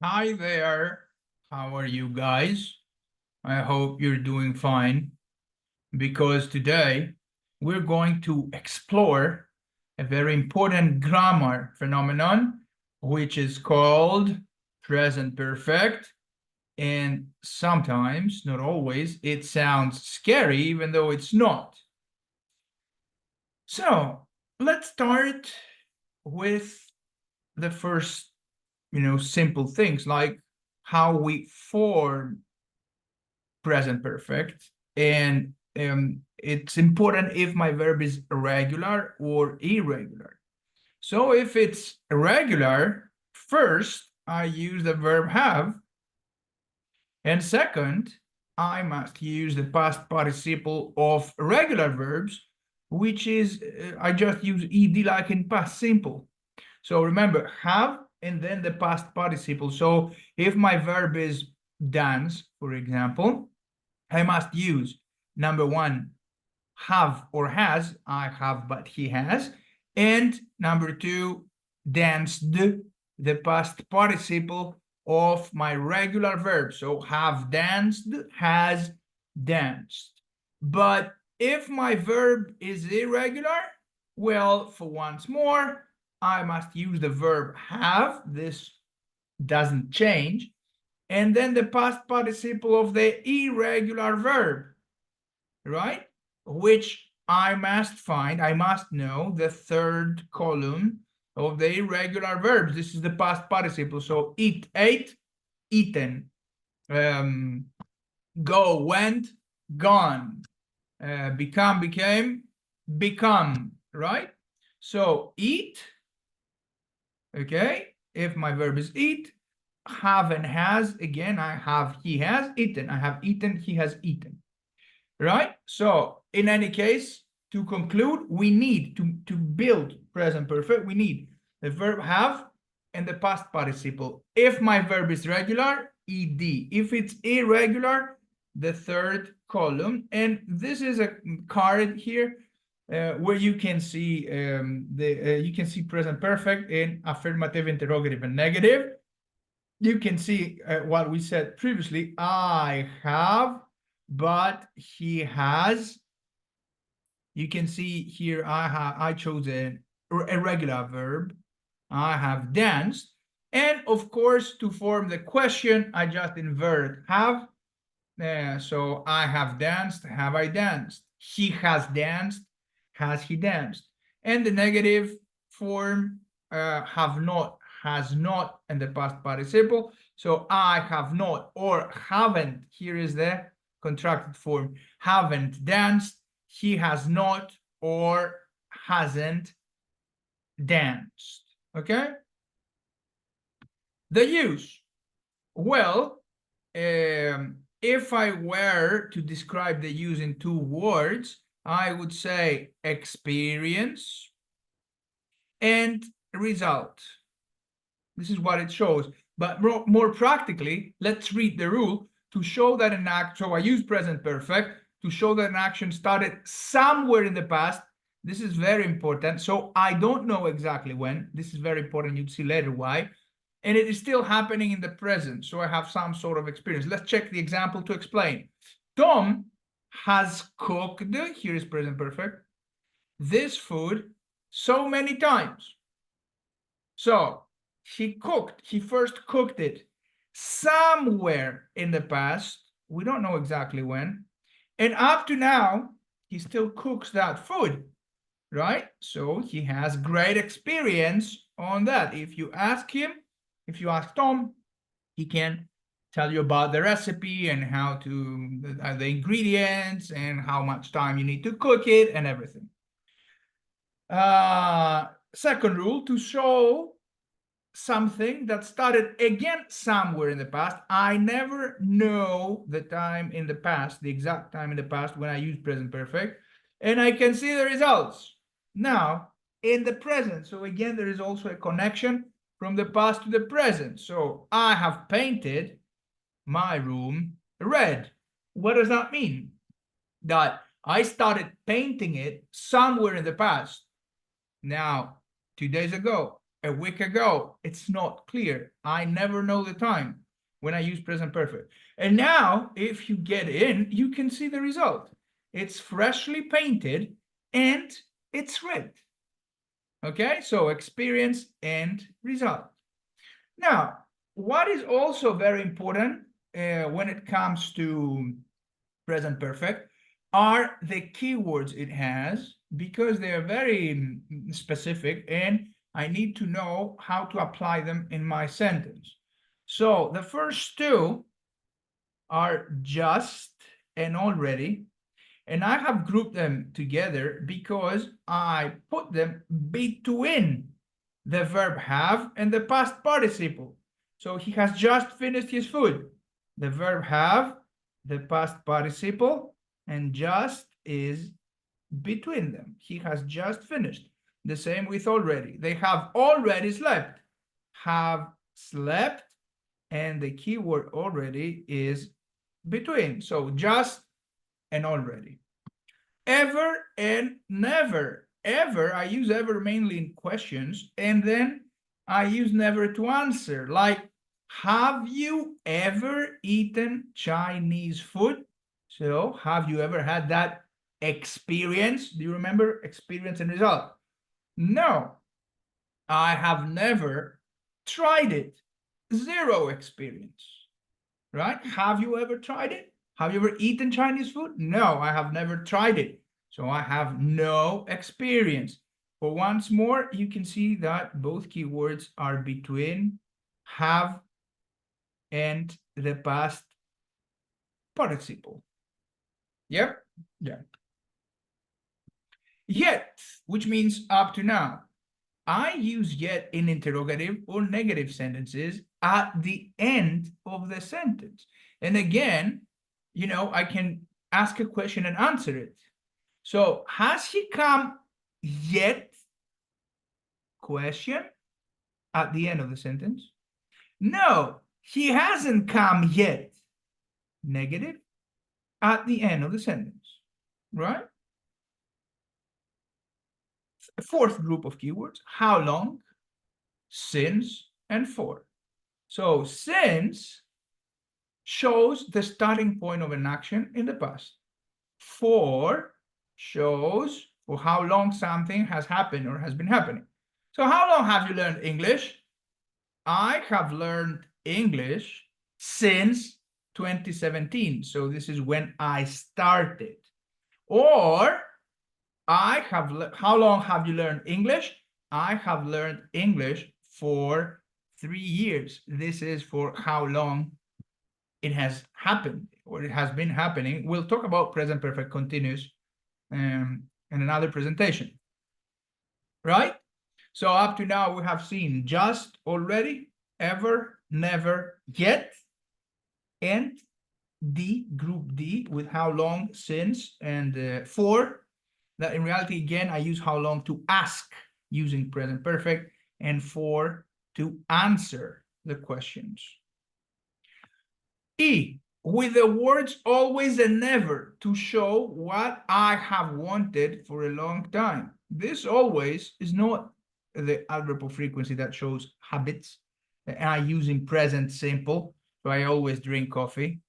Hi there. How are you guys? I hope you're doing fine because today we're going to explore a very important grammar phenomenon, which is called present perfect. And sometimes, not always, it sounds scary, even though it's not. So let's start with the first, simple things like how we form present perfect. And it's important if my verb is regular or irregular. So if it's irregular, first I use the verb have, and second, I must use the past participle of regular verbs, which is I just use ed like in past simple. So remember, have and then the past participle. So if my verb is dance, for example, I must use number one, have or has. I have, but he has. And number two, danced, the past participle of my regular verb. So have danced, has danced. But if my verb is irregular, well, for once more, I must use the verb have. This doesn't change. And then the past participle of the irregular verb, right? Which I must know the third column of the irregular verbs. This is the past participle. So eat, ate, eaten. Um, go, went, gone. Become, became, become, right? So eat, okay? If my verb is eat, have and has, again, I have, he has eaten. I have eaten, he has eaten. Right? So in any case, to conclude, we need to build present perfect, we need the verb have and the past participle. If my verb is regular, ed. If it's irregular, the third column. And this is a card here where you can see you can see present perfect in affirmative, interrogative, and negative. You can see what we said previously. I have, but he has. You can see here I chose a irregular verb. I have danced. And of course, to form the question, I just invert have. So I have danced, have I danced? He has danced, has he danced? And the negative form, have not, has not, and the past participle. So I have not or haven't, here is the contracted form, haven't danced, he has not or hasn't danced. Okay? The use. Well, if I were to describe the use in two words, I would say experience and result. This is what it shows. But more practically, let's read the rule to show that an act, so I use present perfect to show that an action started somewhere in the past. This is very important. So I don't know exactly when. This is very important. You'll see later why. And it is still happening in the present. So I have some sort of experience. Let's check the example to explain. Tom has cooked, here is present perfect, this food so many times. So he first cooked it somewhere in the past. We don't know exactly when. And up to now, he still cooks that food, right? So he has great experience on that. If you ask him, if you ask Tom, he can tell you about the recipe and how to the ingredients and how much time you need to cook it and everything. Second rule, to show something that started again somewhere in the past. I never know the time in the past, the exact time in the past when I use present perfect, and I can see the results now in the present. So again, there is also a connection from the past to the present. So I have painted my room red. What does that mean? That I started painting it somewhere in the past. Now, 2 days ago, a week ago. It's not clear. I never know the time when I use present perfect. And now, if you get in, you can see the result. It's freshly painted and it's red. Okay, so experience and result. Now, what is also very important when it comes to present perfect are the keywords it has, because they are very specific and I need to know how to apply them in my sentence. So the first two are just and already, and I have grouped them together because I put them between the verb have and the past participle. So he has just finished his food. The verb have, the past participle, and just is between them. He has just finished. The same with already. They have already slept. Have slept, and the keyword already is between. So just and already. Ever and never. Ever, I use ever mainly in questions, and then I use never to answer. Like, have you ever eaten Chinese food? So, have you ever had that experience? Do you remember experience and result? No, I have never tried it. Zero experience, right? Have you ever tried it? Have you ever eaten Chinese food? No, I have never tried it. So I have no experience. But once more, you can see that both keywords are between have and the past participle. Yep, yeah. Yet, which means up to now. I use yet in interrogative or negative sentences at the end of the sentence. And again, you know, I can ask a question and answer it. So, has he come yet? Question at the end of the sentence. No, he hasn't come yet. Negative at the end of the sentence, right? Fourth group of keywords, how long, since, and for. So since shows the starting point of an action in the past. For shows for how long something has happened or has been happening. So how long have you learned English? I have learned English since 2017. So this is when I started. Or how long have you learned English? I have learned English for 3 years. This is for how long it has happened or it has been happening. We'll talk about present perfect continuous in another presentation, right? So up to now we have seen just, already, ever, never, yet, and D, group D, with how long, since, and for. That in reality, again, I use how long to ask using present perfect, and for to answer the questions. E, with the words always and never to show what I have wanted for a long time. This always is not the adverb of frequency that shows habits, and I use in present simple, so I always drink coffee.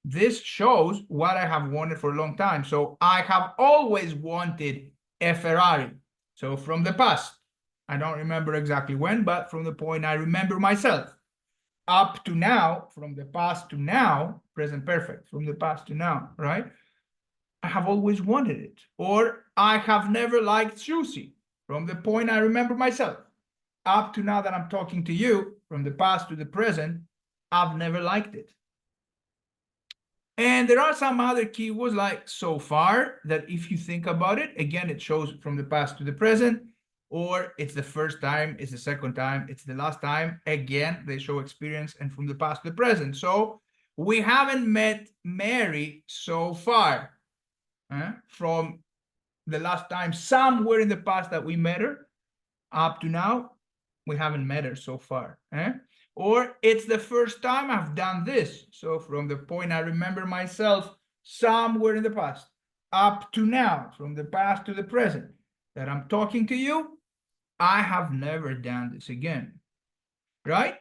This shows what I have wanted for a long time. So I have always wanted a Ferrari. So from the past, I don't remember exactly when, but from the point I remember myself. Up to now, from the past to now, present perfect, from the past to now, right? I have always wanted it. Or I have never liked sushi, from the point I remember myself. Up to now that I'm talking to you, from the past to the present, I've never liked it. And there are some other keywords like so far that if you think about it, again, it shows from the past to the present, or it's the first time, it's the second time, it's the last time. Again, they show experience and from the past to the present. So we haven't met Mary so far. From the last time, somewhere in the past that we met her, up to now, we haven't met her so far. Or it's the first time I've done this. So from the point I remember myself somewhere in the past, up to now, from the past to the present, that I'm talking to you, I have never done this again, right?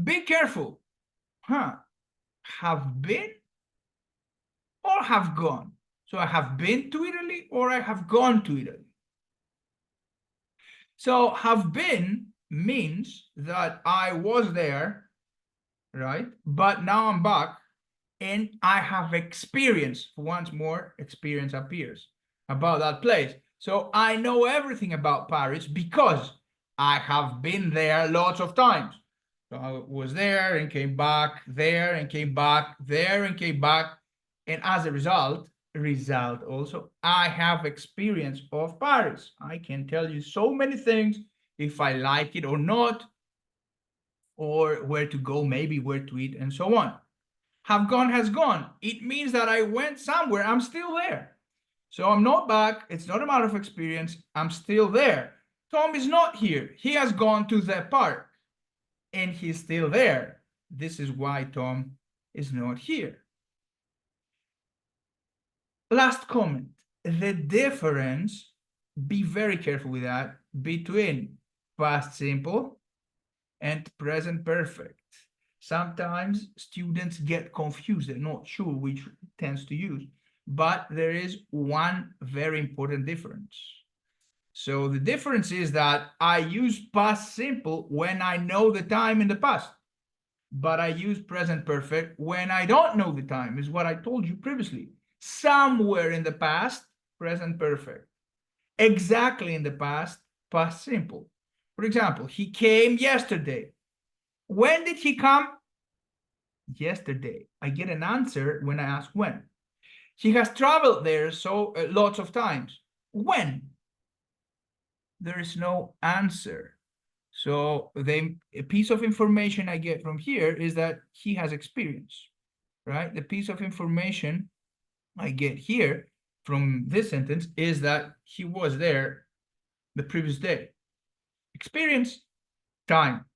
Be careful. Have been or have gone. So I have been to Italy or I have gone to Italy. So have been means that I was there, right? But now I'm back and I have experienced. Once more, experience appears about that place. So I know everything about Paris because I have been there lots of times. So I was there and came back, there and came back, there and came back. And as a result also, I have experience of Paris. I can tell you so many things if I like it or not, or where to go, maybe where to eat, and so on. Have gone has gone. It means that I went somewhere, I'm still there. So I'm not back, it's not a matter of experience, I'm still there. Tom is not here, he has gone to the park, and he's still there. This is why Tom is not here. Last comment, the difference, be very careful with that, between past simple and present perfect. Sometimes students get confused, they're not sure which tense to use, but there is one very important difference. So the difference is that I use past simple when I know the time in the past, but I use present perfect when I don't know the time, is what I told you previously. Somewhere in the past, present perfect. Exactly in the past, past simple. For example, he came yesterday. When did he come? Yesterday. I get an answer when I ask when. He has traveled there so lots of times. When? There is no answer. So the piece of information I get from here is that he has experience, right? The piece of information I get here from this sentence is that he was there the previous day. Experience, time.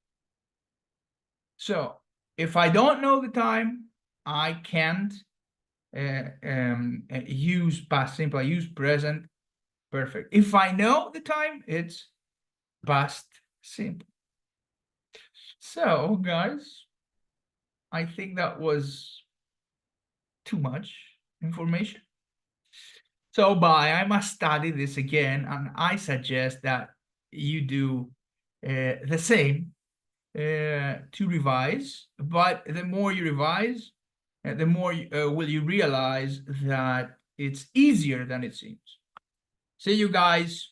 So if I don't know the time, I can't use past simple. I use present perfect. If I know the time, it's past simple. So, guys, I think that was too much information. So, I must study this again, and I suggest that you do the same to revise. But the more you revise, the more will you realize that it's easier than it seems. See you guys.